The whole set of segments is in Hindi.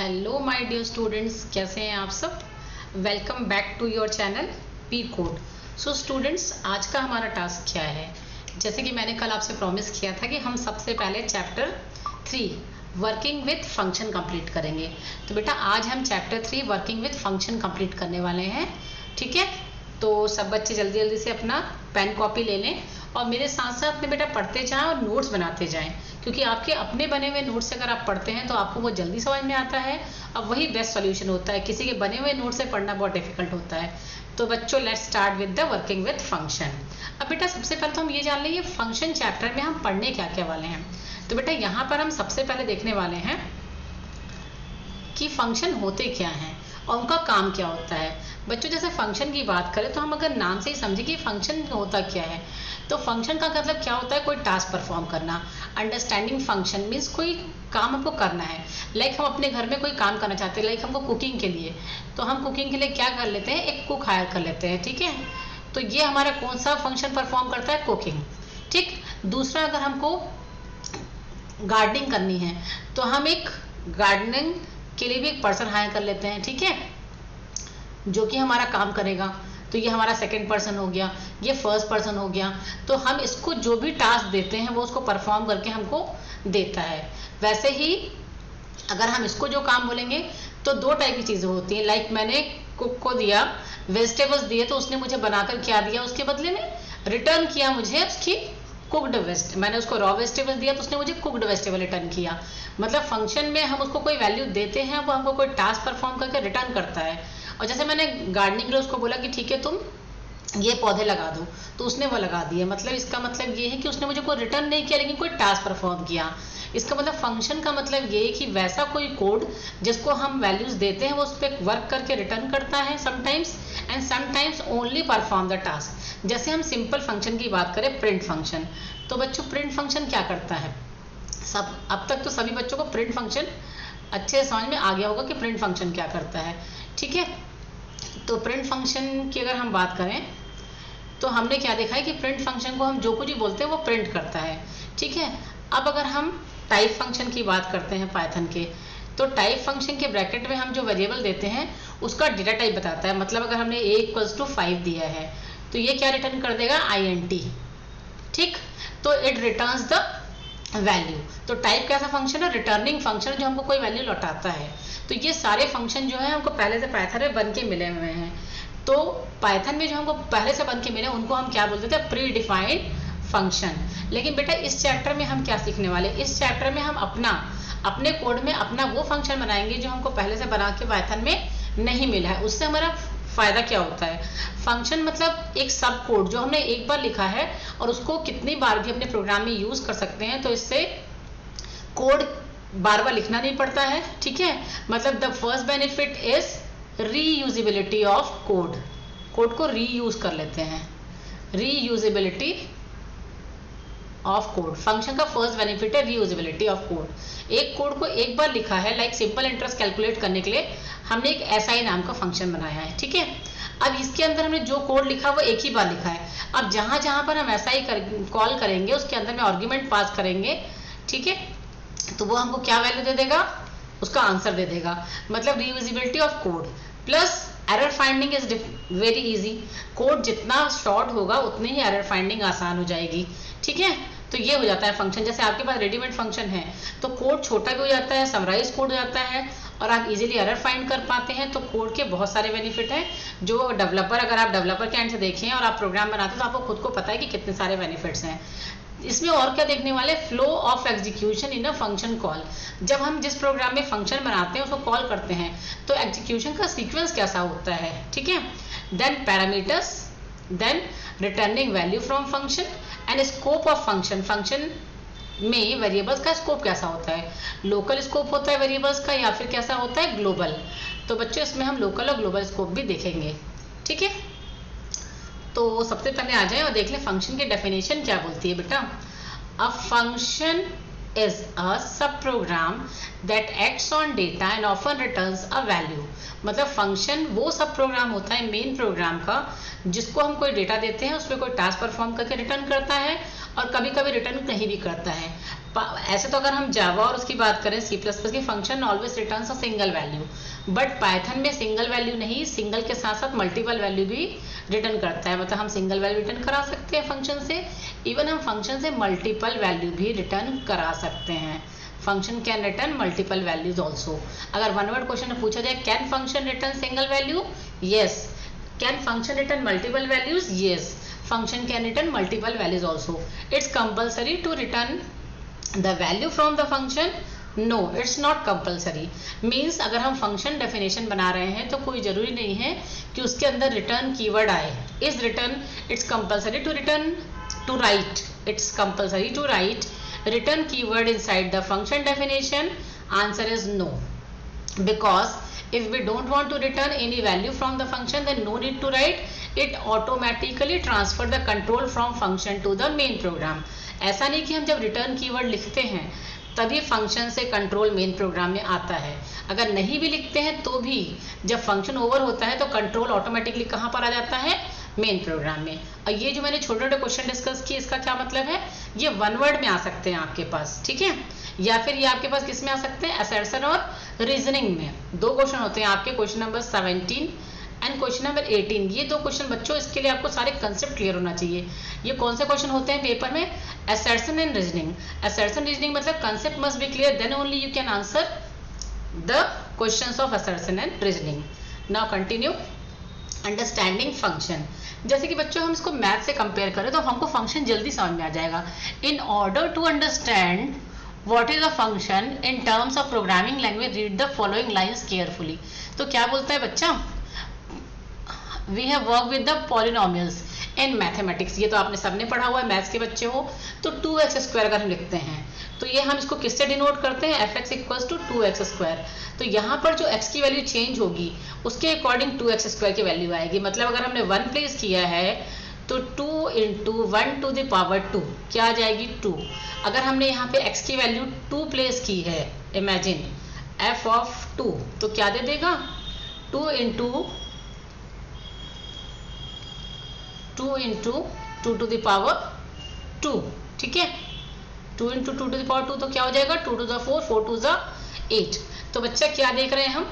हेलो माय डियर स्टूडेंट्स, कैसे हैं आप सब। Welcome back to your channel P code. So students, आज का हमारा टास्क क्या है। जैसे कि मैंने कल आपसे प्रॉमिस किया था कि हम सबसे पहले chapter 3 working with function complete करेंगे। तो बेटा आज हम chapter 3 working with function complete करने वाले हैं। ठीक है, तो सब बच्चे जल्दी जल्दी से अपना पेन कॉपी ले लें और मेरे साथ साथ में बेटा पढ़ते जाएं और नोट्स बनाते जाएं, क्योंकि आपके अपने बने हुए नोट्स से अगर आप पढ़ते हैं तो आपको वो जल्दी समझ में आता है और वही बेस्ट सॉल्यूशन होता है। किसी के बने हुए नोट्स से पढ़ना बहुत डिफिकल्ट होता है। तो बच्चों, let's start with the working with function. अब बेटा सबसे पहले तो हम ये जान लेंगे फंक्शन चैप्टर में हम पढ़ने क्या क्या वाले हैं। तो बेटा यहाँ पर हम सबसे पहले देखने वाले हैं कि फंक्शन होते क्या हैं और उनका काम क्या होता है। बच्चों जैसे फंक्शन की बात करें तो हम अगर नाम से ही समझे कि फंक्शन होता क्या है, तो फंक्शन का मतलब क्या होता है, कोई टास्क परफॉर्म करना। अंडरस्टैंडिंग फंक्शन मीन्स कोई काम हमको करना है। लाइक हम अपने घर में कोई काम करना चाहते हैं, लाइक हमको कुकिंग के लिए, तो हम कुकिंग के लिए क्या कर लेते हैं, एक कुक हायर कर लेते हैं। ठीक है, तो ये हमारा कौन सा फंक्शन परफॉर्म करता है, कुकिंग। ठीक, दूसरा अगर हमको गार्डनिंग करनी है तो हम एक गार्डनिंग के लिए भी एक पर्सन हायर कर लेते हैं। ठीक है, जो कि हमारा काम करेगा। तो ये हमारा सेकंड पर्सन हो गया, ये फर्स्ट पर्सन हो गया। तो हम इसको जो भी टास्क देते हैं वो उसको परफॉर्म करके हमको देता है। वैसे ही अगर हम इसको जो काम बोलेंगे तो दो टाइप की चीज़ें होती हैं। लाइक मैंने कुक को दिया वेजिटेबल्स दिए तो उसने मुझे बनाकर क्या दिया, उसके बदले में रिटर्न किया मुझे उसकी कुक्ड मैंने उसको रॉ वेजिटेबल्स दिया तो उसने मुझे कुक्ड वेजिटेबल रिटर्न किया। मतलब फंक्शन में हम उसको कोई वैल्यू देते हैं, वो हमको कोई टास्क परफॉर्म करके रिटर्न करता है। और जैसे मैंने गार्डनिंग के लिए उसको बोला कि ठीक है तुम ये पौधे लगा दो, तो उसने वो लगा दिए। मतलब इसका मतलब ये है कि उसने मुझे कोई रिटर्न नहीं किया लेकिन कोई टास्क परफॉर्म किया। इसका मतलब फंक्शन का मतलब ये है कि वैसा कोई कोड जिसको हम वैल्यूज देते हैं वो उस पर वर्क करके रिटर्न करता है sometimes, and sometimes only perform the task. जैसे हम सिंपल फंक्शन की बात करें, प्रिंट फंक्शन, तो बच्चों प्रिंट फंक्शन क्या करता है। सब अब तक तो सभी बच्चों को प्रिंट फंक्शन अच्छे से समझ में आ गया होगा कि प्रिंट फंक्शन क्या करता है। ठीक है, तो प्रिंट फंक्शन की अगर हम बात करें तो हमने क्या देखा है कि प्रिंट फंक्शन को हम जो कुछ भी बोलते हैं वो प्रिंट करता है। ठीक है, अब अगर हम टाइप फंक्शन की बात करते हैं पाइथन के, तो टाइप फंक्शन के ब्रैकेट में हम जो वेरिएबल देते हैं उसका डेटा टाइप बताता है। मतलब अगर हमने a = 5 दिया है तो ये क्या रिटर्न कर देगा, int। ठीक, तो इट रिटर्न्स द वैल्यू। तो टाइप कैसा फंक्शन है, रिटर्निंग फंक्शन जो हमको कोई वैल्यू लौटाता है। तो ये सारे फंक्शन जो है हमको पहले से पाइथन में बन के मिले हुए हैं। तो पाइथन में जो हमको पहले से बन के मिले उनको हम क्या बोलते थे, प्री डिफाइंड फंक्शन। लेकिन बेटा इस चैप्टर में हम क्या सीखने वाले, इस चैप्टर में हम अपने कोड में अपना वो फंक्शन बनाएंगे जो हमको पहले से बना के पाइथन में नहीं मिला है। उससे हमारा फायदा क्या होता है, फंक्शन मतलब एक सब कोड जो हमने एक बार लिखा है और उसको कितनी बार भी अपने प्रोग्राम में यूज कर सकते हैं। तो इससे कोड बार बार लिखना नहीं पड़ता है। ठीक है, मतलब the first benefit is reusability of code. Code को रीयूज कर लेते हैं, रीयूजेबिलिटी ऑफ कोड। फंक्शन का फर्स्ट बेनिफिट है रीयूजेबिलिटी ऑफ कोड। एक कोड को एक बार लिखा है, लाइक सिंपल इंटरेस्ट कैलकुलेट करने के लिए हमने एक SI नाम का फंक्शन बनाया है। ठीक है, अब इसके अंदर हमने जो कोड लिखा वो एक ही बार लिखा है। अब जहां जहां पर हम SI कॉल करेंगे उसके अंदर में आर्ग्यूमेंट पास करेंगे। ठीक है, तो वो हमको क्या वैल्यू दे देगा, उसका आंसर दे देगा। मतलब reusability of code plus error finding is very easy. Code जितना शॉर्ट होगा उतनी ही एरर फाइंडिंग आसान हो जाएगी। ठीक है, तो ये हो जाता है फंक्शन। जैसे आपके पास रेडीमेड फंक्शन है तो कोड छोटा भी हो जाता है, समराइज कोड हो जाता है और आप इजीली एरर फाइंड कर पाते हैं। तो कोड के बहुत सारे बेनिफिट हैं जो डेवलपर, अगर आप डेवलपर के एंड से देखें और आप प्रोग्राम बनाते हैं तो आपको खुद को पता है कि कितने सारे बेनिफिट्स हैं। इसमें और क्या देखने वाले, flow of execution in a function call. जब हम जिस प्रोग्राम में फंक्शन बनाते हैं उसको कॉल करते हैं तो एग्जीक्यूशन का सीक्वेंस कैसा होता है। ठीक है, then parameters, then returning value from function and scope of function. Function में वेरिएबल्स का स्कोप कैसा होता है, लोकल स्कोप होता है वेरिएबल्स का या फिर कैसा होता है, ग्लोबल। तो बच्चों इसमें हम लोकल और ग्लोबल स्कोप भी देखेंगे। ठीक है, तो सबसे पहले आ जाए और देख ले फंक्शन की डेफिनेशन क्या बोलती है बेटा। A function is a sub program that acts on data and often returns a value. मतलब फंक्शन वो सब प्रोग्राम होता है मेन प्रोग्राम का जिसको हम कोई डेटा देते हैं, उस पर कोई टास्क परफॉर्म करके रिटर्न करता है और कभी कभी रिटर्न नहीं भी करता है। ऐसे तो अगर हम जावा और उसकी बात करें सी प्लस प्लस की, function always returns a single value, but Python में सिंगल वैल्यू नहीं, सिंगल के साथ साथ मल्टीपल वैल्यू भी रिटर्न करता है। मतलब हम सिंगल वैल्यू रिटर्न करा सकते हैं फंक्शन से, इवन हम फंक्शन से मल्टीपल वैल्यू भी रिटर्न करा सकते हैं। Function can return multiple values also. अगर वन वर्ड क्वेश्चन में पूछा जाए can function return single value, yes. Can function return multiple values, yes. Function can return multiple values also. It's compulsory to return the value from the function, no it's not compulsory. Means अगर हम फंक्शन डेफिनेशन बना रहे हैं तो कोई जरूरी नहीं है कि उसके अंदर रिटर्न कीवर्ड आए। Is return, it's compulsory to return, to write, it's compulsory to write return keyword inside the function definition. Answer is no, because if we don't want to return any value from the function, then no need to write, it automatically transfer the control from function to the main program. ऐसा नहीं कि हम जब रिटर्न कीवर्ड लिखते हैं तभी फंक्शन से कंट्रोल मेन प्रोग्राम में आता है। अगर नहीं भी लिखते हैं तो भी जब फंक्शन ओवर होता है तो कंट्रोल ऑटोमेटिकली कहाँ पर आ जाता है, मेन प्रोग्राम में। और ये जो मैंने छोटे छोटे क्वेश्चन डिस्कस किए, इसका क्या मतलब है, ये वन वर्ड में आ सकते हैं आपके पास, ठीक है, या फिर ये आपके पास किस में आ सकते हैं, असर्शन और रीजनिंग में। दो क्वेश्चन होते हैं आपके, question number 17 and question number 18। ये दो क्वेश्चन बच्चों, इसके लिए आपको सारे कंसेप्ट क्लियर होना चाहिए। ये कौन से क्वेश्चन होते हैं पेपर में, assertion and reasoning. Assertion reasoning मतलब concept must be clear, then only you can answer the questions of assertion and reasoning. Now continue. Understanding function, जैसे कि बच्चों हम इसको मैथ से कंपेयर करें तो हमको फंक्शन जल्दी समझ में आ जाएगा। In order to understand what is a function in terms of programming language, read the following lines carefully. तो क्या बोलता है बच्चा, we have work with the polynomials in mathematics. ये तो आपने सबने पढ़ा हुआ है, मैथ्स के बच्चे हो तो 2x² अगर हम लिखते हैं तो ये हम इसको किससे डिनोट करते हैं, fx इक्वल्स टू 2x²। तो यहाँ पर जो x की वैल्यू चेंज होगी उसके अकॉर्डिंग 2x² की वैल्यू आएगी। मतलब अगर हमने 1 प्लेस किया है तो 2 इंटू 1 टू द पावर 2 क्या आ जाएगी, 2। अगर हमने यहाँ पे x की वैल्यू 2 प्लेस की है, इमेजिन f ऑफ 2, तो क्या दे देगा, 2 इंटू 2 टू द पावर 2, ठीक है। 2 इंटू 2 टू द पावर 2 तो क्या हो जाएगा, 2 टू द 4, 4 टू द 8। तो बच्चा क्या देख रहे हैं हम,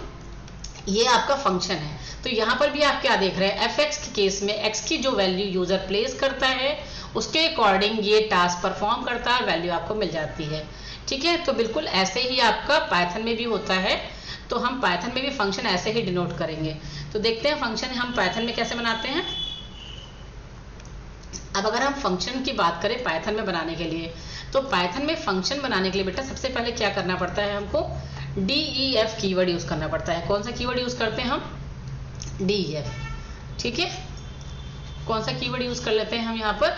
ये आपका फंक्शन है। तो यहाँ पर भी आप क्या देख रहे हैं, fx के केस में x की जो वैल्यू यूजर प्लेस करता है उसके अकॉर्डिंग ये टास्क परफॉर्म करता है, वैल्यू आपको मिल जाती है, ठीक है। तो बिल्कुल ऐसे ही आपका पाइथन में भी होता है। तो हम पाइथन में भी फंक्शन ऐसे ही डिनोट करेंगे। तो देखते हैं फंक्शन हम पाइथन में कैसे बनाते हैं। अब अगर हम फंक्शन की बात करें पाइथन में बनाने के लिए, तो पाइथन में फंक्शन बनाने के लिए बेटा सबसे पहले क्या करना पड़ता है, हमको DEF कीवर्ड यूज करना पड़ता है। कौन सा कीवर्ड यूज करते हैं हम, DEF, ठीक है। कौन सा कीवर्ड यूज कर लेते हैं हम यहाँ पर,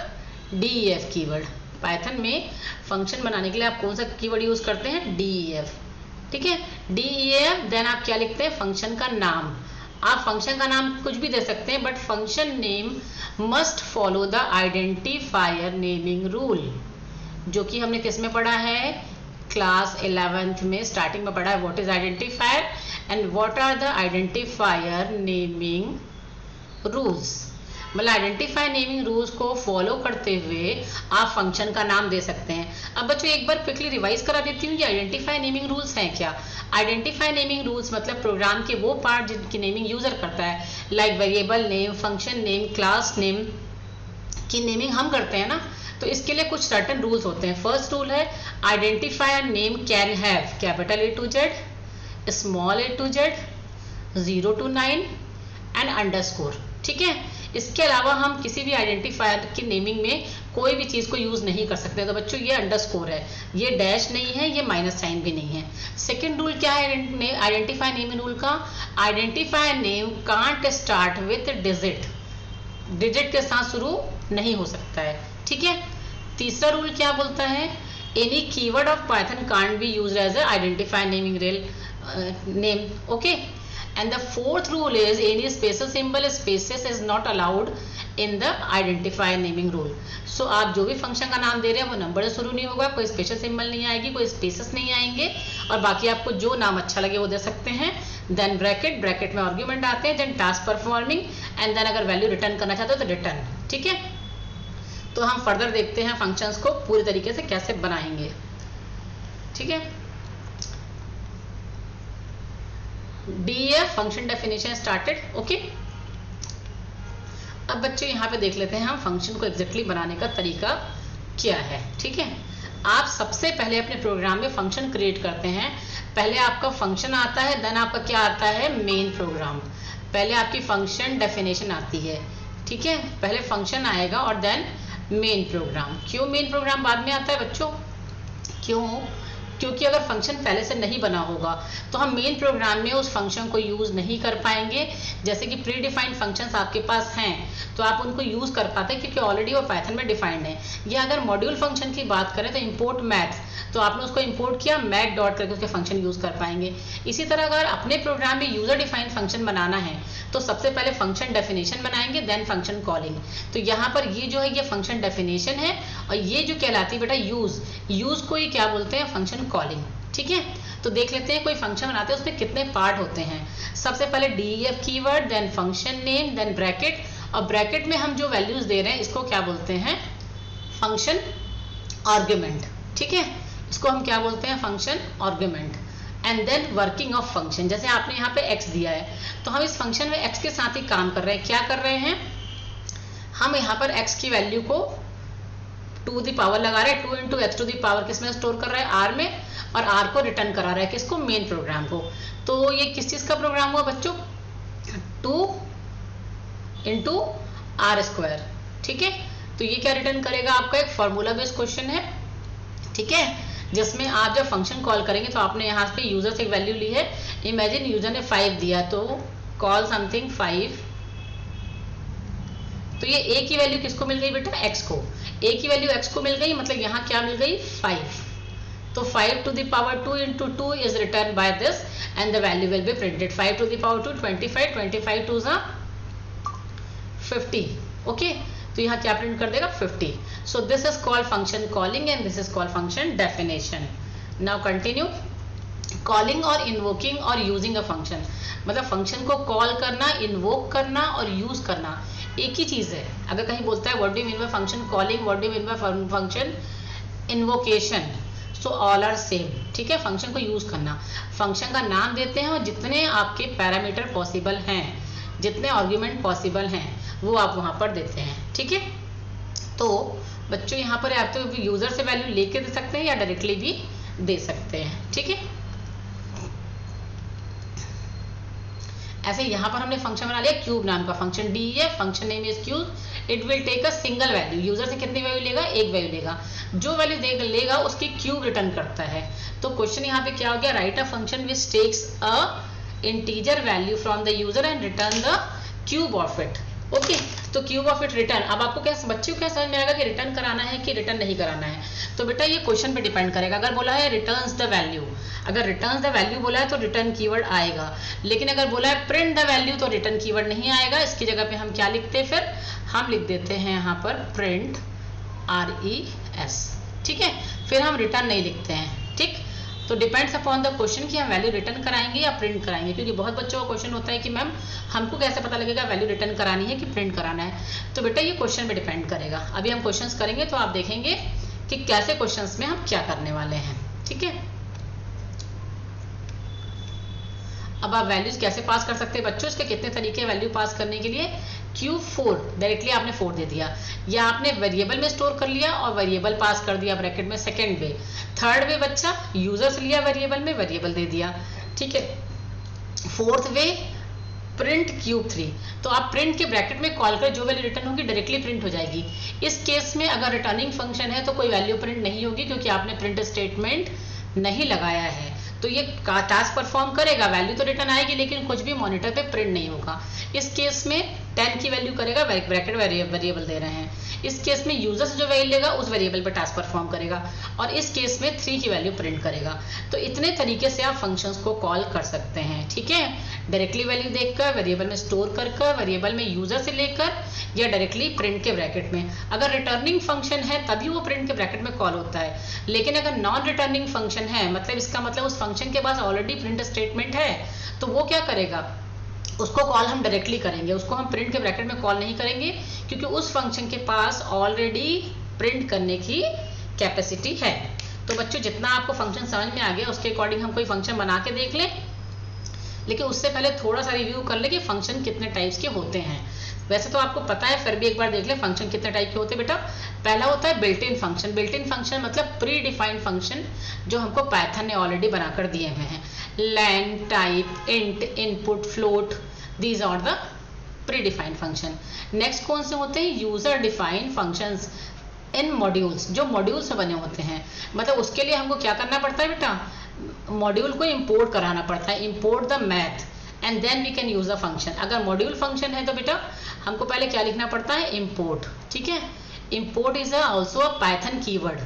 DEF कीवर्ड। पाइथन में फंक्शन बनाने के लिए आप कौन सा कीवर्ड यूज करते हैं, DEF, ठीक है। DEF, देन आप क्या लिखते हैं, फंक्शन का नाम। आप फंक्शन का नाम कुछ भी दे सकते हैं, but function name must follow the identifier naming rule, जो कि हमने किस में पढ़ा है, क्लास 11th में स्टार्टिंग में पढ़ा है। What is identifier and what are the identifier naming rules. मतलब आइडेंटिफायर नेमिंग रूल्स को फॉलो करते हुए आप फंक्शन का नाम दे सकते हैं। अब बच्चों एक बार क्विकली रिवाइज करा देती हूँ कि आइडेंटिफायर नेमिंग रूल्स हैं क्या। आइडेंटिफायर नेमिंग रूल्स मतलब प्रोग्राम के वो पार्ट जिनकी नेमिंग यूजर करता है, like variable name, function name, class name की नेमिंग हम करते हैं ना, तो इसके लिए कुछ सर्टेन रूल्स होते हैं। फर्स्ट रूल है identifier name can have capital A to Z, small a to Z, 0 to 9 and underscore, ठीक है। इसके अलावा हम किसी भी आइडेंटिफायर की नेमिंग में कोई भी चीज को यूज नहीं कर सकते। तो बच्चों ये अंडरस्कोर है, ये डैश नहीं है, ये माइनस साइन भी नहीं है। सेकेंड रूल क्या है आइडेंटिफायर नेम रूल का, identifier name can't start with digit, digit के साथ शुरू नहीं हो सकता है, ठीक है। तीसरा रूल क्या बोलता है, any keyword of Python can't be used as a identifier naming name, okay. And the fourth rule is any special symbol spaces is not allowed in the identifier naming rule. So आप जो भी फंक्शन का नाम दे रहे हैं वो नंबर से शुरू नहीं होगा, कोई स्पेशल सिंबल नहीं आएगी, कोई स्पेसेस नहीं आएंगे, और बाकी आपको जो नाम अच्छा लगे वो दे सकते हैं। देन ब्रैकेट, ब्रैकेट में आर्ग्यूमेंट आते हैं, then task performing, and then अगर वैल्यू रिटर्न करना चाहते हो तो रिटर्न, ठीक है। तो हम फर्दर देखते हैं फंक्शंस को पूरी तरीके से कैसे बनाएंगे। ठीक है। DEF function definition started. Okay, अब बच्चों यहाँ पे देख लेते हैं हम फंक्शन को एग्जैक्टली बनाने का तरीका क्या है। ठीक है, आप सबसे पहले अपने प्रोग्राम में फंक्शन क्रिएट करते हैं। पहले आपका फंक्शन आता है, देन आपका क्या आता है, मेन प्रोग्राम। पहले आपकी फंक्शन डेफिनेशन आती है, ठीक है, पहले फंक्शन आएगा और देन मेन प्रोग्राम। क्यों मेन प्रोग्राम बाद में आता है बच्चों? क्यों? क्योंकि अगर फंक्शन पहले से नहीं बना होगा तो हम मेन प्रोग्राम में उस फंक्शन को यूज नहीं कर पाएंगे। जैसे कि प्री डिफाइंड फंक्शंस आपके पास हैं तो आप उनको यूज कर पाते हैं क्योंकि ऑलरेडी वो पाइथन में डिफाइंड है। या अगर मॉड्यूल फंक्शन की बात करें तो इंपोर्ट मैथ, तो आपने उसको इंपोर्ट किया, मैथ डॉट करके उसके फंक्शन यूज कर पाएंगे। इसी तरह अगर अपने प्रोग्राम में यूजर डिफाइंड फंक्शन बनाना है तो सबसे पहले फंक्शन डेफिनेशन बनाएंगे, देन फंक्शन कॉलिंग। तो यहाँ पर ये जो है ये फंक्शन डेफिनेशन है और ये जो कहलाती है बेटा यूज को ही क्या बोलते हैं, फंक्शन कॉलिंग। ठीक है, तो देख लेते हैं कोई फंक्शन बनाते हैं उसमें कितने पार्ट होते हैं। सबसे पहले DEF keyword, then function name, then bracket, और ब्रैकेट में हम जो वैल्यूज दे रहे हैं इसको क्या बोलते हैं, फंक्शन आर्ग्यूमेंट। ठीक है, इसको हम क्या बोलते हैं, function argument. And then working of function, जैसे आपने यहाँ पे x दिया है तो हम इस फंक्शन में x के साथ ही काम कर रहे हैं। क्या कर रहे हैं, हम यहाँ पर x की वैल्यू को टू द पावर लगा रहे हैं, 2 into x to the power किसमें स्टोर कर रहा है, r में, और r को रिटर्न करा रहा है किसको, मेन प्रोग्राम को। तो ये किस चीज का प्रोग्राम हुआ बच्चों, 2 इंटू आर स्क्वायर। ठीक है, तो ये क्या रिटर्न करेगा, आपका एक फॉर्मूला बेस्ड क्वेश्चन है। ठीक है, जिसमें आप जब फंक्शन कॉल करेंगे तो आपने यहाँ पे यूजर से एक वैल्यू ली है। इमेजिन यूजर ने 5 दिया तो कॉल समथिंग 5, तो ये a की वैल्यू किसको मिल गई बेटा, x को। a की वैल्यू x को मिल गई, मतलब यहाँ क्या मिल गई, 5। तो 5 to the power 2 into 2 is returned by this and the value will be printed. 5 to the power 2 25, 25 to the 50. Okay, तो यहाँ क्या प्रिंट कर देगा, 50. So this is called function calling and this is called function definition. Now continue. Calling और invoking और using a function, मतलब फंक्शन को कॉल करना, इन्वोक करना और यूज करना एक ही चीज है। अगर कहीं बोलता है what do you mean by function calling, what do you mean by function invocation, so all are same. ठीक है, फंक्शन को यूज करना, फंक्शन का नाम देते हैं और जितने आपके पैरामीटर पॉसिबल हैं, जितने आर्ग्यूमेंट पॉसिबल हैं वो आप वहां पर देते हैं। ठीक है, तो बच्चों यहाँ पर आप तो यूजर से वैल्यू लेके दे सकते हैं या डायरेक्टली भी दे सकते हैं। ठीक है, ऐसे यहाँ पर हमने फंक्शन बना लिया क्यूब नाम का function, DEF function name is cube, it will take a single value. User से कितनी वैल्यू लेगा, एक वैल्यू लेगा, जो वैल्यू लेगा उसकी क्यूब रिटर्न करता है। तो क्वेश्चन यहाँ पे क्या हो गया, write a function which takes a integer value from the user and return the cube of it. Okay, तो क्यूब ऑफ इट रिटर्न। अब आपको क्या, बच्चों को क्या समझ में आएगा कि रिटर्न कराना है कि रिटर्न नहीं कराना है। तो बेटा ये क्वेश्चन पे डिपेंड करेगा। अगर बोला है रिटर्न्स द वैल्यू, अगर रिटर्न्स द वैल्यू बोला है तो रिटर्न कीवर्ड आएगा, लेकिन अगर बोला है प्रिंट द वैल्यू तो रिटर्न कीवर्ड नहीं आएगा। इसकी जगह पे हम क्या लिखते हैं, फिर हम लिख देते हैं यहाँ पर प्रिंट RES। ठीक है, फिर हम रिटर्न नहीं लिखते हैं। ठीक, तो डिपेंड्स अपॉन द क्वेश्चन कि हम वैल्यू रिटर्न कराएंगे या प्रिंट कराएंगे, क्योंकि बहुत बच्चों का क्वेश्चन होता है कि मैम हमको कैसे पता लगेगा वैल्यू रिटर्न करानी है कि प्रिंट कराना है। तो बेटा ये क्वेश्चन पे डिपेंड करेगा। अभी हम क्वेश्चंस करेंगे तो आप देखेंगे कि कैसे क्वेश्चंस में हम क्या करने वाले हैं। ठीक है, अब आप वैल्यूज कैसे पास कर सकते हैं बच्चों, इसके कितने तरीके हैं वैल्यू पास करने के लिए। Q4 डायरेक्टली आपने 4 दे दिया, या आपने वेरिएबल में स्टोर कर लिया और वेरिएबल पास कर दिया ब्रैकेट में। सेकंड वे, थर्ड वे बच्चा यूजर से लिया वेरिएबल में, वेरिएबल दे दिया। ठीक है, फोर्थ वे प्रिंट Q3, तो आप प्रिंट के ब्रैकेट में कॉल कर जो वैल्यू रिटर्न होगी डायरेक्टली प्रिंट हो जाएगी। इस केस में अगर रिटर्निंग फंक्शन है तो कोई वैल्यू प्रिंट नहीं होगी क्योंकि आपने प्रिंट स्टेटमेंट नहीं लगाया है। तो ये टास्क परफॉर्म करेगा, वैल्यू तो रिटर्न आएगी लेकिन कुछ भी मॉनिटर पे प्रिंट नहीं होगा। इस केस में 10 की वैल्यू करेगा, ब्रैकेट वेरिएबल दे रहे हैं। इस केस में यूजर से जो वैल्यू लेगा उस वेरिएबल पे टास्क परफॉर्म करेगा, और इस केस में 3 की वैल्यू प्रिंट करेगा। तो इतने तरीके से आप फंक्शंस को कॉल कर सकते हैं। ठीक है, डायरेक्टली वैल्यू देखकर, वेरिएबल में स्टोर कर, वेरिएबल में यूजर से लेकर, या डायरेक्टली प्रिंट के ब्रैकेट में। अगर रिटर्निंग फंक्शन है तभी वो प्रिंट के ब्रैकेट में कॉल होता है, लेकिन अगर नॉन रिटर्निंग फंक्शन है, मतलब इसका मतलब उस फंक्शन के पास ऑलरेडी प्रिंट स्टेटमेंट है, तो वो क्या करेगा, उसको कॉल हम डायरेक्टली करेंगे, उसको हम प्रिंट के ब्रैकेट में कॉल नहीं करेंगे क्योंकि उस फंक्शन के पास ऑलरेडी प्रिंट करने की कैपेसिटी है। तो बच्चों जितना आपको फंक्शन समझ में आ गया उसके अकॉर्डिंग हम कोई फंक्शन बना के देख लें, लेकिन उससे पहले थोड़ा सा रिव्यू कर ले कि फंक्शन कितने टाइप्स के होते हैं। वैसे तो आपको पता है, फिर भी एक बार देख ले फंक्शन कितने टाइप के होते हैं बेटा। पहला होता है built in function. Built in function मतलब प्री डिफाइंड फंक्शन जो हमको पाइथन ने ऑलरेडी बनाकर दिए हुए हैं। Len, type, int, input, float, these are the predefined function. Next कौन से होते हैं? User defined functions in modules, जो मॉड्यूल्स में बने होते हैं। मतलब उसके लिए हमको क्या करना पड़ता है बेटा? मॉड्यूल को इंपोर्ट कराना पड़ता है, import the math and then we can use the function. अगर मॉड्यूल फंक्शन है तो बेटा हमको पहले क्या लिखना पड़ता है? इंपोर्ट। ठीक है, import is also a Python keyword.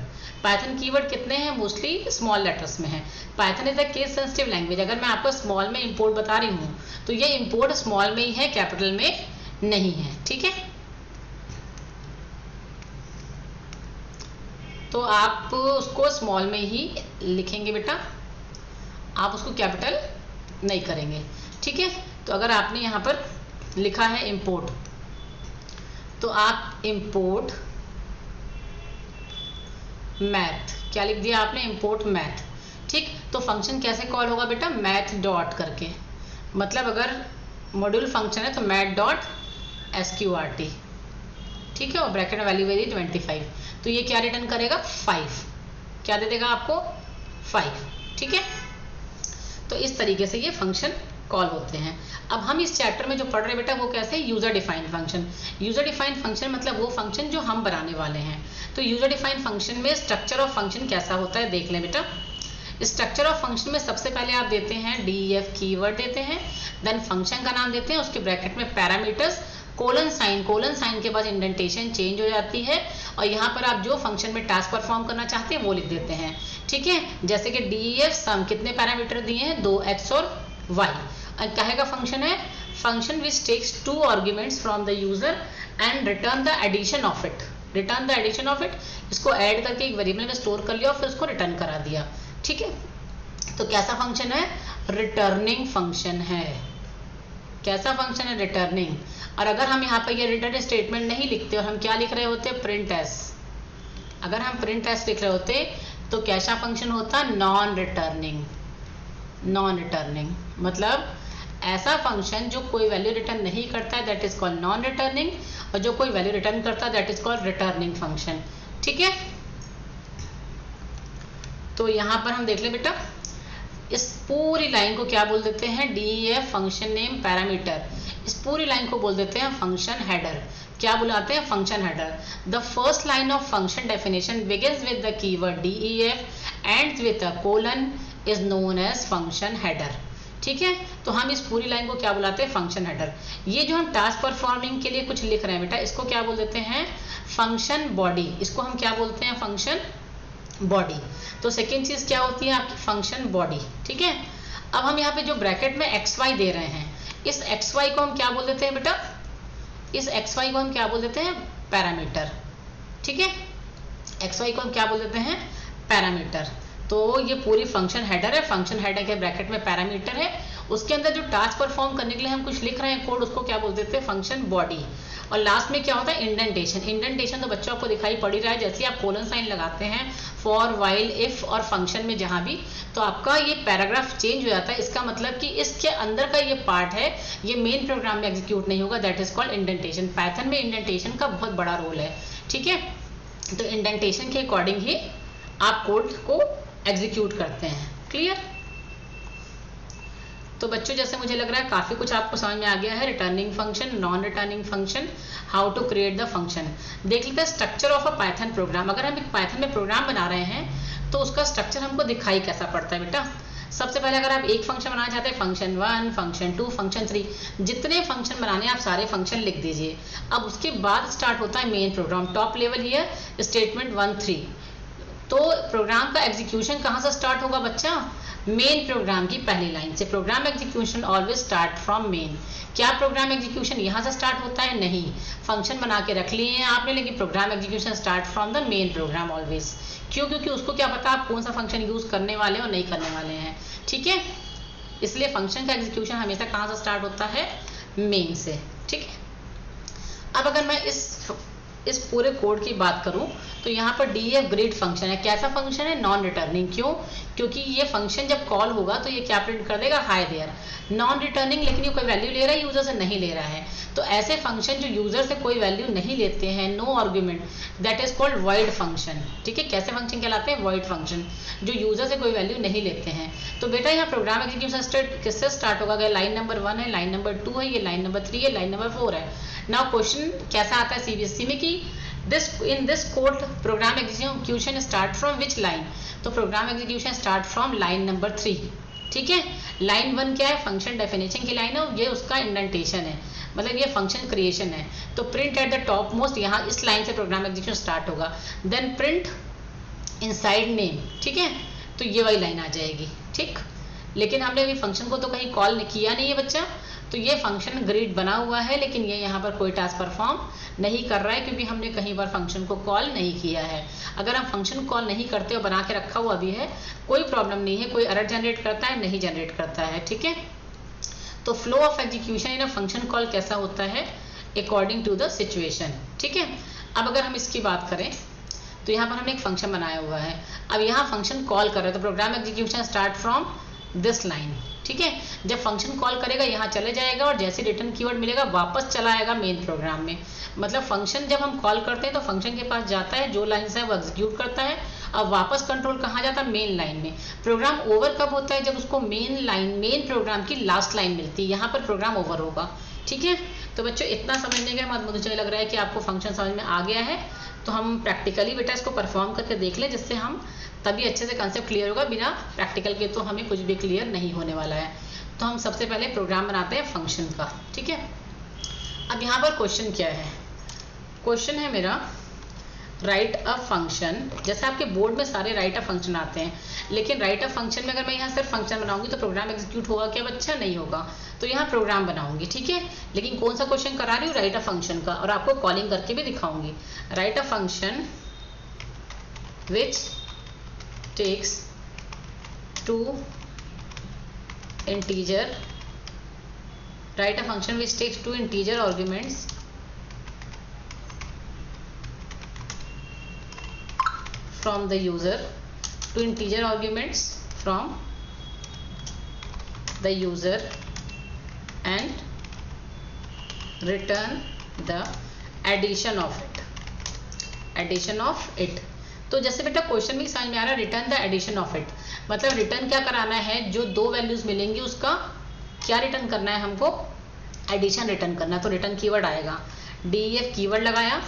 Python keyword कितने हैं? मोस्टली स्मॉल लेटर्स में है। Python is a case sensitive language. अगर मैं आपको स्मॉल में इंपोर्ट बता रही हूँ तो ये इंपोर्ट स्मॉल में ही है, कैपिटल में नहीं है। ठीक है, तो आप उसको स्मॉल में ही लिखेंगे बेटा, आप उसको कैपिटल नहीं करेंगे। ठीक है, तो अगर आपने यहाँ पर लिखा है इंपोर्ट तो आप इंपोर्ट मैथ, क्या लिख दिया आपने? Import math. ठीक, तो फंक्शन कैसे कॉल होगा बेटा? मैथ डॉट करके। मतलब अगर मॉड्यूल फंक्शन है तो मैथ डॉट SQRT। ठीक है, और ब्रैकेट में वैल्यू वेरी 25। तो ये क्या रिटर्न करेगा? 5। क्या दे देगा आपको? 5। ठीक है, तो इस तरीके से ये फंक्शन कॉल होते हैं। अब हम इस चैप्टर में जो पढ़ रहे हैं बेटा वो कैसे? User defined function. User defined function मतलब वो फंक्शन जो हम बनाने वाले हैं। तो यूजर डिफाइंड फंक्शन में स्ट्रक्चर ऑफ फंक्शन कैसा होता है देख लें बेटा। स्ट्रक्चर ऑफ फंक्शन में सबसे पहले आप देते हैं DEF कीवर्ड देते हैं, देन फंक्शन का नाम देते हैं, उसके ब्रैकेट में पैरामीटर्स, कोलन साइन के बाद इंडेंटेशन चेंज हो जाती है और यहाँ पर आप जो फंक्शन में टास्क परफॉर्म करना चाहते हैं वो लिख देते हैं। ठीक है, जैसे कि DEF सम कितने पैरामीटर दिए हैं? 2x और y। कहे का फंक्शन है? Function which takes 2 arguments from the user and return the addition of it. Return the addition of it, इसको ऐड करके एक वेरिएबल में स्टोर कर लिया और फिर उसको रिटर्न करा दिया। ठीक है, तो कैसा फंक्शन है? रिटर्निंग फंक्शन है। कैसा फंक्शन है? रिटर्निंग। और अगर हम यहाँ पर ये रिटर्न स्टेटमेंट नहीं लिखते और हम क्या लिख रहे होते? Print S. अगर हम प्रिंट एस लिख रहे होते तो कैसा फंक्शन होता? Non returning. नॉन रिटर्निंग मतलब ऐसा फंक्शन जो कोई वैल्यू रिटर्न नहीं करता है, that is called non returning, और जो कोई वैल्यू रिटर्न करता है that is called returning function. ठीक है, तो यहाँ पर हम देख ले बेटा, इस पूरी लाइन को क्या बोल देते हैं? DEF function name parameter. इस पूरी लाइन को बोल देते हैं फंक्शन हेडर। क्या बुलाते हैं? Function header. The first line of function definition begins with the keyword DEF ends with a colon is known as function header. ठीक है, तो हम इस पूरी लाइन को क्या बुलाते हैं? Function header. ये जो हम टास्क परफॉर्मिंग के लिए कुछ लिख रहे हैं बेटा, इसको क्या बोल देते हैं? Function body. इसको हम क्या बोलते हैं? Function body. तो सेकेंड चीज क्या होती है आपकी? Function body. ठीक है, अब हम यहाँ पे जो ब्रैकेट में XY दे रहे हैं, इस XY को हम क्या बोल देते हैं बेटा? इस XY को हम क्या बोल देते हैं? पैरामीटर। ठीक है, XY को हम क्या बोल देते हैं? पैरामीटर। तो ये पूरी फंक्शन हेडर है। फंक्शन हेडर के ब्रैकेट में पैरामीटर है, उसके अंदर जो टास्क परफॉर्म करने के लिए हम कुछ लिख रहे हैं कोड, उसको क्या बोल देते हैं? Function body. और लास्ट में क्या होता है? इंडेंटेशन। इंडेंटेशन तो बच्चों आपको दिखाई पड़ ही रहा है, जैसे आप कोलन साइन लगाते हैं फॉर, वाइल, इफ और फंक्शन में जहां भी, तो आपका ये पैराग्राफ चेंज हो जाता है। इसका मतलब कि इसके अंदर का ये पार्ट है, ये मेन प्रोग्राम में एग्जीक्यूट नहीं होगा, that is called indentation. Python में इंडेंटेशन का बहुत बड़ा रोल है। ठीक है, तो इंडेंटेशन के अकॉर्डिंग ही आप कोड को एग्जीक्यूट करते हैं। क्लियर? तो बच्चों जैसे मुझे लग रहा है काफी कुछ आपको समझ में आ गया है। Returning function, non returning function, how to create the function. देख लेते हैं structure of a Python program. अगर हम एक पाइथन में प्रोग्राम बना रहे हैं तो उसका स्ट्रक्चर हमको दिखाई कैसा पड़ता है बेटा? सबसे पहले अगर आप एक फंक्शन बनाना चाहते हैं, फंक्शन 1, फंक्शन 2, फंक्शन 3, जितने फंक्शन बनाने आप सारे फंक्शन लिख दीजिए। अब उसके बाद स्टार्ट होता है main program. Top level here statement 1, 3। तो प्रोग्राम का एग्जीक्यूशन कहाँ से स्टार्ट होगा बच्चा? मेन प्रोग्राम की पहली लाइन से। Program execution always start from main. क्या प्रोग्राम एग्जीक्यूशन यहाँ से स्टार्ट होता है? नहीं, फंक्शन बना के रख लिए हैं आपने, लेकिन program execution start from the main program always. क्यों? क्योंकि उसको क्या पता आप कौन सा फंक्शन यूज करने वाले हैं और नहीं करने वाले हैं। ठीक है, इसलिए फंक्शन का एग्जीक्यूशन हमेशा कहाँ से स्टार्ट होता है? मेन से। ठीक है, अब अगर मैं इस इस पूरे कोड की बात करूं तो यहाँ पर df ग्रीट फंक्शन है। कैसा फंक्शन है? Non returning. क्यों? क्योंकि ये फंक्शन जब कॉल होगा तो ये क्या प्रिंट कर देगा? Hi there. नॉन रिटर्निंग, लेकिन ये कोई वैल्यू ले रहा है, यूजर से नहीं ले रहा है। तो ऐसे फंक्शन जो यूजर से कोई वैल्यू नहीं लेते हैं, no argument, that is called void function. ठीक है, कैसे फंक्शन कहलाते हैं? वॉइड फंक्शन, जो यूजर से कोई वैल्यू नहीं लेते हैं। तो बेटा यहाँ प्रोग्राम एग्जीक्यूशन किससे स्टार्ट होगा? लाइन नंबर 1 है, लाइन नंबर 2 है, ये लाइन नंबर 3 है, लाइन नंबर 4 है। नाउ क्वेश्चन कैसा आता है सीबीएसई में कि in this code program execution start from which line? तो program execution start from line number 3। ठीक है, लाइन 1 क्या है? फंक्शन डेफिनेशन की लाइन है, ये उसका इंडेंटेशन है, मतलब ये फंक्शन क्रिएशन है। तो print at the top most, यहाँ इस लाइन से प्रोग्राम एग्जीक्यूशन स्टार्ट होगा। Then print inside name. ठीक है, तो ये वाली लाइन आ जाएगी। ठीक, लेकिन हमने अभी फंक्शन को तो कहीं कॉल किया नहीं है बच्चा, तो ये फंक्शन ग्रीड बना हुआ है, लेकिन ये यहाँ पर कोई टास्क परफॉर्म नहीं कर रहा है, क्योंकि हमने कहीं पर फंक्शन को कॉल नहीं किया है। अगर हम फंक्शन कॉल नहीं करते और बना के रखा हुआ भी है, कोई प्रॉब्लम नहीं है। कोई एरर जनरेट करता है? नहीं जनरेट करता है। ठीक है, तो flow of execution in a function call कैसा होता है? According to the situation. ठीक है, अब अगर हम इसकी बात करें तो यहाँ पर हमने एक फंक्शन बनाया हुआ है। अब यहाँ फंक्शन कॉल कर रहे हैं, तो program execution start from this line. ठीक है, जब फंक्शन कॉल करेगा यहाँ चले जाएगा, और जैसे रिटर्न कीवर्ड मिलेगा वापस चला आएगा मेन प्रोग्राम में। मतलब फंक्शन जब हम कॉल करते हैं तो फंक्शन के पास जाता है, जो लाइन है वो एग्जीक्यूट करता है, अब वापस कंट्रोल कहाँ जाता है? मेन लाइन में। प्रोग्राम ओवर कब होता है? जब उसको मेन लाइन, मेन प्रोग्राम की लास्ट लाइन मिलती है, यहाँ पर प्रोग्राम ओवर होगा। ठीक है, तो बच्चों इतना समझने के बाद मुझे लग रहा है कि आपको फंक्शन समझ में आ गया है। तो हम प्रैक्टिकली बेटा इसको परफॉर्म करके देख लें, जिससे हम तभी अच्छे से कंसेप्ट क्लियर होगा। बिना प्रैक्टिकल के तो हमें कुछ भी क्लियर नहीं होने वाला है। तो हम सबसे पहले प्रोग्राम बनाते हैं फंक्शन का। ठीक है, अब यहाँ पर क्वेश्चन क्या है? क्वेश्चन है मेरा राइट अ फंक्शन। जैसे आपके बोर्ड में सारे राइट अ फंक्शन आते हैं, लेकिन राइट अ फंक्शन में अगर मैं यहाँ सिर्फ फंक्शन बनाऊंगी तो प्रोग्राम एग्जीक्यूट होगा क्या बच्चा? नहीं होगा। तो यहाँ प्रोग्राम बनाऊंगी। ठीक है, लेकिन कौन सा क्वेश्चन करा रही हूँ? राइट अ फंक्शन का, और आपको कॉलिंग करके भी दिखाऊंगी। Write a function which takes 2 integer, write a function which takes 2 integer arguments from the user, 2 integer arguments from the user, and return the addition of it, addition of it। तो जैसे बेटा क्वेश्चन भी समझ में आ रहा है, return the addition of it, मतलब रिटर्न क्या कराना है? जो दो वैल्यूज मिलेंगी उसका क्या रिटर्न करना है हमको? एडिशन रिटर्न करना है। तो रिटर्न कीवर्ड आएगा, def कीवर्ड लगाया,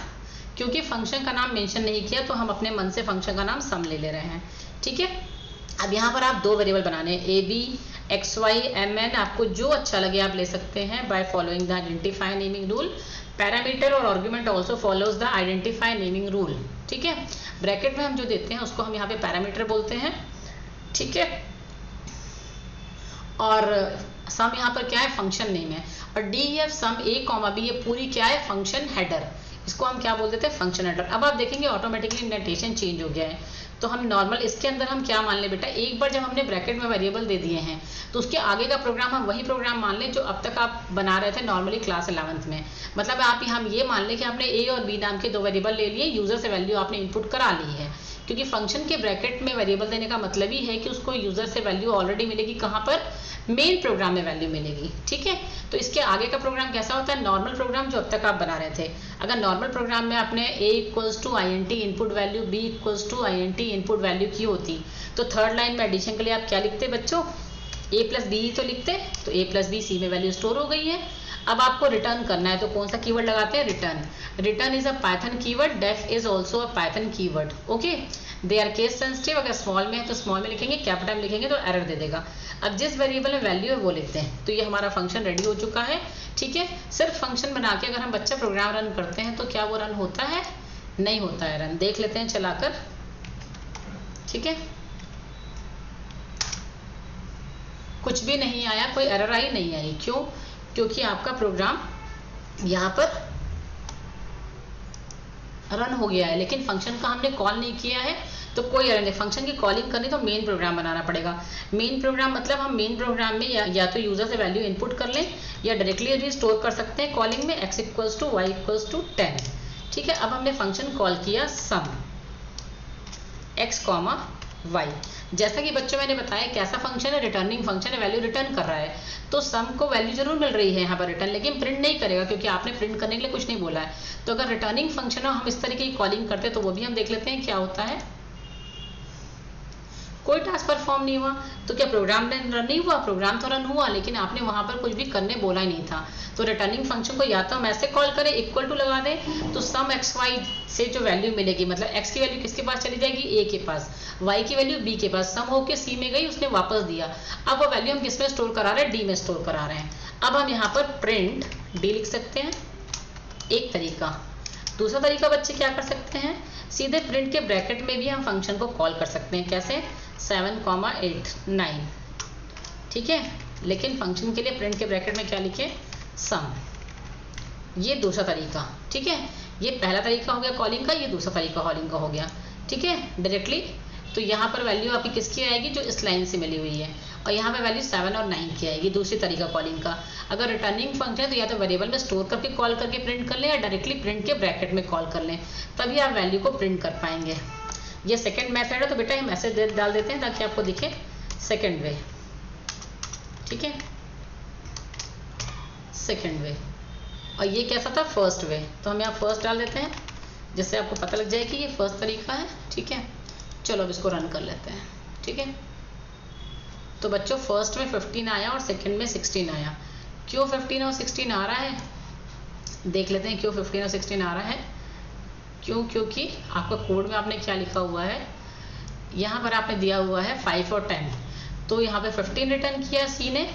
क्योंकि फंक्शन का नाम मेंशन नहीं किया तो हम अपने मन से फंक्शन का नाम सम ले ले रहे हैं। ठीक है, अब यहाँ पर आप दो वेरिएबल बनाने हैं, ab xy mn, आपको जो अच्छा लगे आप ले सकते हैं by following the identify naming rule. Parameter और argument also follows the identify naming rule. ठीक है, ब्रैकेट में हम जो देते हैं उसको हम यहाँ पे पैरामीटर बोलते हैं। ठीक है, और सम यहाँ पर क्या है? फंक्शन नेम है। और df सम a, b, ये पूरी क्या है? Function header. इसको हम क्या बोल देते हैं? Function header. अब आप देखेंगे ऑटोमेटिकली इंडेंटेशन चेंज हो गया है। तो हम नॉर्मल इसके अंदर हम क्या मान ले बेटा? एक बार जब हमने ब्रैकेट में वेरिएबल दे दिए हैं तो उसके आगे का प्रोग्राम हम वही प्रोग्राम मान लें जो अब तक आप बना रहे थे नॉर्मली क्लास 11th में। मतलब आप हम ये मान लें कि आपने a और b नाम के दो वेरिएबल ले लिए, यूजर से वैल्यू आपने इनपुट करा ली है, क्योंकि फंक्शन के ब्रैकेट में वेरिएबल देने का मतलब ही है कि उसको यूजर से वैल्यू ऑलरेडी मिलेगी। कहाँ पर? मेन प्रोग्राम में वैल्यू मिलेगी। ठीक है, तो इसके आगे का प्रोग्राम कैसा होता है? नॉर्मल प्रोग्राम जो अब तक आप बना रहे थे। अगर नॉर्मल प्रोग्राम में आपने a equals to int input value, b equals to int input value की होती, तो थर्ड लाइन में एडिशन के लिए आप क्या लिखते बच्चों? a प्लस बी ही तो लिखते, तो a प्लस बी सी में वैल्यू स्टोर हो गई है। अब आपको रिटर्न करना है, तो कौन सा कीवर्ड लगाते हैं? Return. Return is a Python keyword, def is also a Python keyword. Okay, they are case sensitive. अगर स्मॉल में है तो स्मॉल में लिखेंगे, कैपिटल में लिखेंगे तो एरर दे देगा। अब जिस वेरिएबल में वैल्यू है वो लेते हैं। तो ये हमारा फंक्शन रेडी हो चुका है। ठीक है, सिर्फ फंक्शन बना के अगर हम बच्चा प्रोग्राम रन करते हैं तो क्या वो रन होता है? नहीं होता है रन। देख लेते हैं चलाकर। ठीक है, कुछ भी नहीं आया, कोई एरर आई नहीं आई। क्यों? क्योंकि आपका प्रोग्राम यहाँ पर रन हो गया है, लेकिन फंक्शन का हमने कॉल नहीं किया है, तो कोई एरर नहीं। फंक्शन की कॉलिंग करनी तो मेन प्रोग्राम बनाना पड़ेगा। मेन प्रोग्राम मतलब हम मेन प्रोग्राम में या तो यूजर से वैल्यू इनपुट कर लें या डायरेक्टली भी स्टोर कर सकते हैं कॉलिंग में x equals to y equals to 10। ठीक है, अब हमने फंक्शन कॉल किया सम x, y। जैसा कि बच्चों मैंने बताया कैसा फंक्शन है, रिटर्निंग फंक्शन है, वैल्यू रिटर्न कर रहा है। तो सम को वैल्यू जरूर मिल रही है यहाँ पर रिटर्न, लेकिन प्रिंट नहीं करेगा क्योंकि आपने प्रिंट करने के लिए कुछ नहीं बोला है। तो अगर रिटर्निंग फंक्शन हम इस तरीके की कॉलिंग करते हैं तो वो भी हम देख लेते हैं क्या होता है। कोई टास्क परफॉर्म नहीं हुआ तो क्या प्रोग्राम रन नहीं हुआ? प्रोग्राम तो रन हुआ, लेकिन आपने वहां पर कुछ भी करने बोला ही नहीं था। तो रिटर्निंग फंक्शन को या तो हम ऐसे कॉल करें, इक्वल टू लगा दें, तो सम एक्स वाई से जो वैल्यू मिलेगी, मतलब एक्स की वैल्यू किसके पास चली जाएगी? ए के पास, वाई की वैल्यू बी के पास, सम होके सी में गई, उसने वापस दिया। अब वो वैल्यू हम किस में स्टोर करा रहे हैं? डी में स्टोर करा रहे हैं। अब हम यहाँ पर प्रिंट डी लिख सकते हैं, एक तरीका। दूसरा तरीका बच्चे क्या कर सकते हैं, सीधे प्रिंट के ब्रैकेट में भी हम फंक्शन को कॉल कर सकते हैं। कैसे? 7, 8, 9, ठीक है, लेकिन फंक्शन के लिए प्रिंट के ब्रैकेट में क्या लिखे? सम। ये दूसरा तरीका, ठीक है। ये पहला तरीका हो गया कॉलिंग का, ये दूसरा तरीका कॉलिंग का हो गया, ठीक है, डायरेक्टली। तो यहाँ पर वैल्यू आपकी किसकी आएगी? जो इस लाइन से मिली हुई है, और यहाँ पे वैल्यू 7 और 9 की आएगी, दूसरी तरीका कॉलिंग का। अगर रिटर्निंग फंक्शन है तो या तो वेरिएबल में स्टोर करके कॉल करके प्रिंट कर लें, या डायरेक्टली प्रिंट के ब्रैकेट में कॉल कर लें, तभी आप वैल्यू को प्रिंट कर पाएंगे। ये सेकेंड मेथड है, तो बेटा ये मैसेज डाल देते हैं ताकि आपको दिखे सेकेंड वे, ठीक है, सेकेंड वे। और ये कैसा था? First way. तो हम यहाँ फर्स्ट डाल देते हैं, जिससे आपको पता लग जाए कि ये फर्स्ट तरीका है, ठीक है। चलो अब इसको रन कर लेते हैं, ठीक है। तो बच्चों फर्स्ट में 15 आया और सेकंड में 16 आया। क्यों 15 और 16 आ रहा है? देख लेते हैं क्यों 15 और 16 आ रहा है। क्यों? क्योंकि आपका कोड में आपने क्या लिखा हुआ है, यहाँ पर आपने दिया हुआ है 5 और 10, तो यहाँ पे 15 रिटर्न किया सी ने।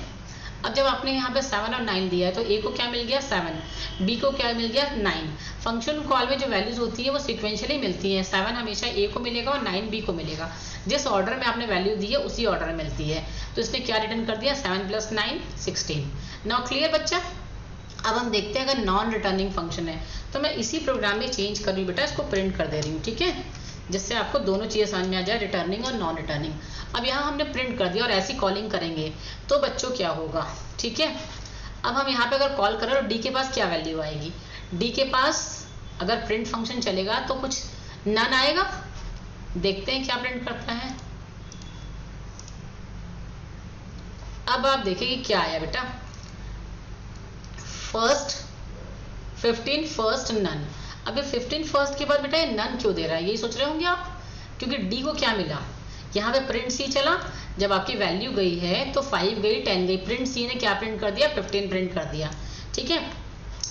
अब जब आपने यहाँ पे 7 और 9 दिया है तो ए को क्या मिल गया? 7, बी को क्या मिल गया? 9। फंक्शन कॉल में जो वैल्यूज होती है वो सिक्वेंशियली मिलती है। 7 हमेशा ए को मिलेगा और 9 बी को मिलेगा। जिस ऑर्डर में आपने वैल्यू दी है उसी ऑर्डर में मिलती है। तो इसने क्या रिटर्न कर दिया? 7 + 9 16। नाउ क्लियर बच्चा? अब हम देखते हैं अगर नॉन रिटर्निंग फंक्शन है तो मैं इसी प्रोग्राम में चेंज कर रही हूँ बेटा, इसको प्रिंट कर दे रही हूँ, ठीक है, जिससे आपको दोनों चीज़ें समझ में आ जाए, रिटर्निंग और नॉन रिटर्निंग। अब यहाँ हमने प्रिंट कर दिया और ऐसी कॉलिंग करेंगे तो बच्चों क्या होगा, ठीक है। अब हम यहाँ पे अगर कॉल करें तो डी के पास क्या वैल्यू आएगी? डी के पास अगर प्रिंट फंक्शन चलेगा तो कुछ नन आएगा। देखते हैं क्या प्रिंट करता है। अब आप देखेंगे क्या आया बेटा, फर्स्ट 15 फर्स्ट नन। अब ये 15 फर्स्ट के बाद बेटा ये नन क्यों दे रहा है, यही सोच रहे होंगे आप, क्योंकि डी को क्या मिला, यहाँ पे प्रिंट सी चला, जब आपकी वैल्यू गई है तो 5 गई 10 गई, प्रिंट सी ने क्या प्रिंट कर दिया? 15 प्रिंट कर दिया, ठीक है।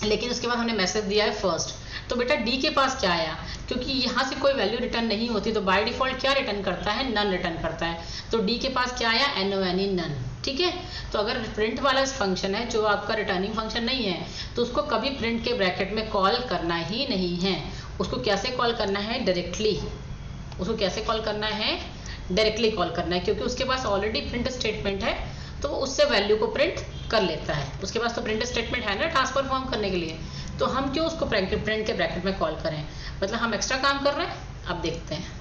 लेकिन उसके बाद हमने मैसेज दिया है फर्स्ट, तो बेटा डी के पास क्या आया, क्योंकि यहाँ से कोई वैल्यू रिटर्न नहीं होती तो बाय डिफॉल्ट क्या रिटर्न करता है? नन रिटर्न करता है। तो डी के पास क्या आया? NONE नन, ठीक है। तो अगर प्रिंट वाला फंक्शन है जो आपका रिटर्निंग फंक्शन नहीं है तो उसको कभी प्रिंट के ब्रैकेट में कॉल करना ही नहीं है। उसको कैसे कॉल करना है? डायरेक्टली। उसको कैसे कॉल करना है? डायरेक्टली कॉल करना है, क्योंकि उसके पास ऑलरेडी प्रिंट स्टेटमेंट है तो वो उससे वैल्यू को प्रिंट कर लेता है। उसके पास तो प्रिंट स्टेटमेंट है ना टास्क परफॉर्म करने के लिए, तो हम क्यों उसको प्रिंट के ब्रैकेट में कॉल करें, मतलब हम एक्स्ट्रा काम कर रहे हैं। अब देखते हैं,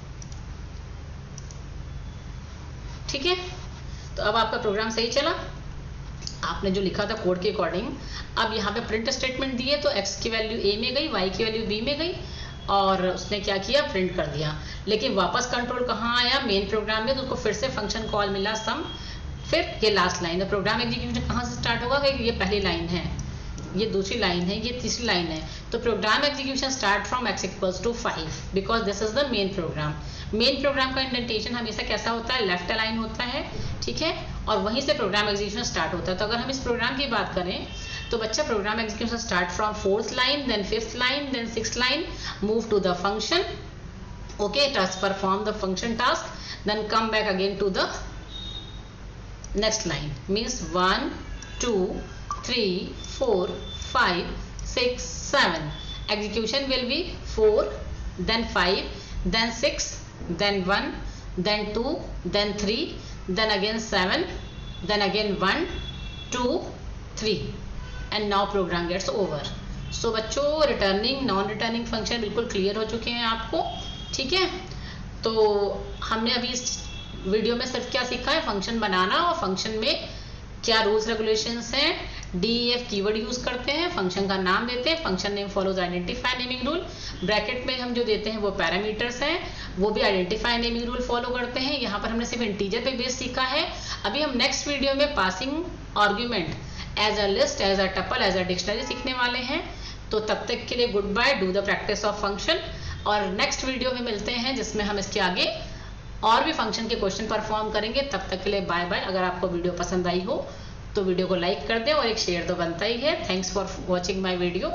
ठीक है। तो अब आपका प्रोग्राम सही चला, आपने जो लिखा था कोड के अकॉर्डिंग। अब यहाँ पे प्रिंट स्टेटमेंट दिए तो x की वैल्यू a में गई, y की वैल्यू b में गई, और उसने क्या किया? प्रिंट कर दिया। लेकिन वापस कंट्रोल कहाँ आया? मेन प्रोग्राम में। तो उसको फिर से फंक्शन कॉल मिला सम, फिर ये लास्ट लाइन। तो प्रोग्राम एग्जीक्यूशन कहाँ से स्टार्ट होगा? ये पहली लाइन है, ये दूसरी लाइन है, ये तीसरी लाइन है। तो program execution start from x = 5 because this is the main program. Main program का इंडेंटेशन हमेशा कैसा होता है? लेफ्ट अलाइन होता है, ठीक है, और वहीं से प्रोग्राम एग्जीक्यूशन स्टार्ट होता है। तो अगर हम इस प्रोग्राम की बात करें तो बच्चा program execution start from 4th line, then 5th line, then 6th line, move to the function, okay, perform the function task, then come back again to the next line, means 1 2 3 4 5 6 7. Execution will be 4 then 5 then 6 then 1 then 2 then 3 then again 7 then again 1 2 3 and now program gets over. So बच्चों रिटर्निंग नॉन रिटर्निंग फंक्शन बिल्कुल क्लियर हो चुके हैं आपको, ठीक है। तो हमने अभी इस वीडियो में सिर्फ क्या सीखा है? फंक्शन बनाना और फंक्शन में क्या रूल्स रेगुलेशंस हैं, DEF कीवर्ड यूज करते हैं, फंक्शन का नाम देते हैं, function name follows identify naming rule, bracket में हम जो देते हैं वो पैरामीटर्स हैं, वो भी आइडेंटिफाई नेमिंग रूल फॉलो करते हैं। यहाँ पर हमने सिर्फ इंटीजर पे बेस सीखा है। अभी हम नेक्स्ट वीडियो में passing argument as a list, as a tuple, as a dictionary सीखने वाले हैं। तो तब तक के लिए good bye, do the practice of function, और नेक्स्ट वीडियो में मिलते हैं जिसमें हम इसके आगे और भी फंक्शन के क्वेश्चन परफॉर्म करेंगे। तब तक के लिए बाय बाय। अगर आपको वीडियो पसंद आई हो तो वीडियो को लाइक कर दें और एक शेयर तो बनता ही है। Thanks for watching my video.